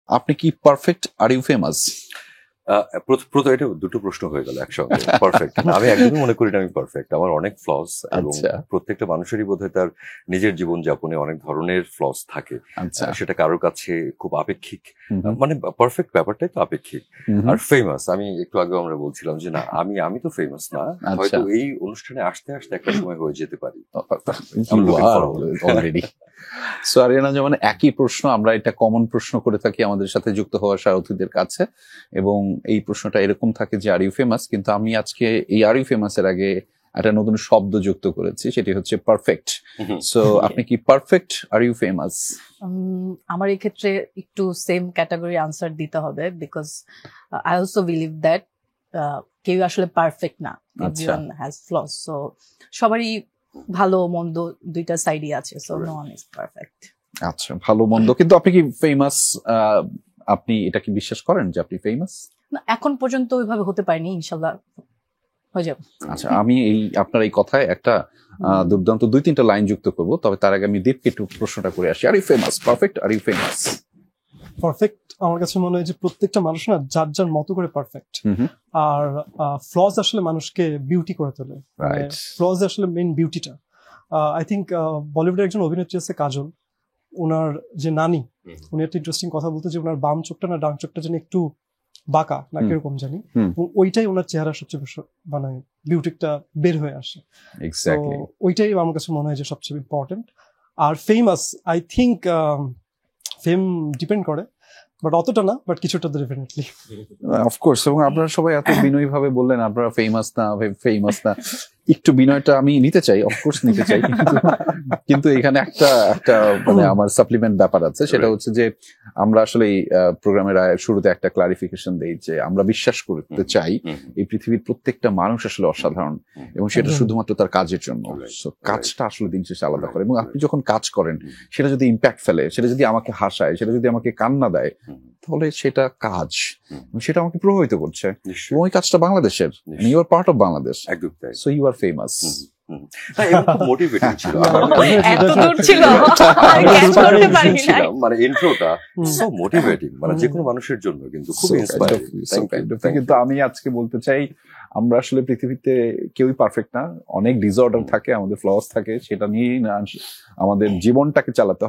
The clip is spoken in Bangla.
আপনি কি পারফেক্ট, আর ইউ ফেমাস? এটা দুটো প্রশ্ন হয়ে গেল একসঙ্গে। পারফেক্ট আমি একদমই মনে করি না আমি পারফেক্ট। আমার অনেক ফ্লস, এবং প্রত্যেকটা মানুষেরই বোধহয় তার নিজের জীবন যাপনে অনেক ধরনের ফ্লস থাকে। সেটা কারোর কাছে খুব আপেক্ষিক, মানে পারফেক্ট ব্যাপারটাই তো আপেক্ষিক। আর ফেমাস, আমি একটু আগে আমরা বলছিলাম যে না, আমি তো ফেমাস না, হয়তো এই অনুষ্ঠানে আসতে আসতে একটা সময় হয়ে যেতে পারি অলরেডি। সো আরিয়ানা, যেমন একই প্রশ্ন, আমরা এটা কমন প্রশ্ন করে থাকি আমাদের সাথে যুক্ত হওয়া সারথীদের কাছে, এবং এই প্রশ্নটা এরকম থাকে যে আর ইউ ফেমাস, কিন্তু আমি আজকে এই আর ইউ ফেমাস এর আগে একটা নতুন শব্দ যুক্ত করেছি, সেটি হচ্ছে পারফেক্ট। সো আপনি কি পারফেক্ট, আর ইউ ফেমাস? আমার এই ক্ষেত্রে একটু সেম ক্যাটাগরি আনসার দিতে হবে, because I also believe that কেউ আসলে পারফেক্ট না, এভরিওয়ান হ্যাজ ফ্লস। সো সবারই ভালো মন্দ দুইটা সাইডই আছে, so no one is perfect. আচ্ছা, ভালো মন্দ, কিন্তু আপনি কি ফেমাস? আপনি এটা কি বিশ্বাস করেন যে আপনি ফেমাস? না, এখন পর্যন্ত ওইভাবে হতে পারিনি, ইনশাআল্লাহ হয়ে যাবে। আচ্ছা, আমি আপনার এই কথায় একটা দুর্দান্ত 2-3টা লাইন যুক্ত করব, তবে তার আগে আমি দীপকে একটু প্রশ্নটা করে আসি। Are you famous? Perfect, are you famous? Perfect আমার কাছে মনে হয় যে প্রত্যেকটা মানুষ না যার যার মতো করে পারফেক্ট, আর ফ্লজ আসলে মানুষকে বিউটি করে তোলে। ফ্লজ আসলে মেইন বিউটিটা। আই থিঙ্ক বলিউডের একজন অভিনেত্রী আছে কাজল, ওনার যে নানি, উনি একটা ইন্টারেস্টিং কথা বলতে, যে ওনার বাম চোখটা না ডান চোখটা যেন একটু বাঁকা না কিরকম জানি, ওইটাই ওনার চেহারা সবচেয়ে মানে বিউটিটা বের হয়ে আসে। ওইটাই আমার কাছে মনে হয় যে সবচেয়ে ইম্পর্টেন্ট। আর famous, I think fame depend করে, বাট অতটা না, বাট কিছুটা তো ডেফিনেটলি, অফকোর্স। এবং আপনারা সবাই এত বিনয়ী ভাবে বললেন আপনারা ফেমাস না, ফেমাস না, একটু বিনয়টা আমি নিতে চাই, অফকোর্স নিতে চাই, কিন্তু এখানে একটা মানে আমার সাপ্লিমেন্ট ব্যাপার আছে, সেটা হচ্ছে যে আমরা আসলে এই প্রোগ্রামের শুরুতে একটা ক্লারিফিকেশন দেই যে আমরা বিশ্বাস করতে চাই এই পৃথিবীর প্রত্যেকটা মানুষ আসলে অসাধারণ, এবং সেটা শুধুমাত্র তার কাজের জন্য। কাজটা আসলে দিন শেষে আলাদা করে, এবং আপনি যখন কাজ করেন সেটা যদি ইম্প্যাক্ট ফেলে, সেটা যদি আমাকে হাসায়, সেটা যদি আমাকে কান্না দেয়, তাহলে সেটা কাজ, সেটা আমাকে প্রভাবিত করছে, এবং ওই কাজটা বাংলাদেশের, you are part of Bangladesh, so you are famous. মানে ইন্ট্রোটা সো মোটিভেটিং, মানে যে কোনো মানুষের জন্য কিন্তু খুব ইন্সপায়ারিং। কিন্তু আমি আজকে বলতে চাই, আমরা আসলে পৃথিবীতে কেউই পারফেক্ট না, অনেক ডিসঅর্ডার থাকে, আমাদের ফ্লস থাকে, সেটা নিয়েই না আমাদের জীবনটাকে চালাতে হয়।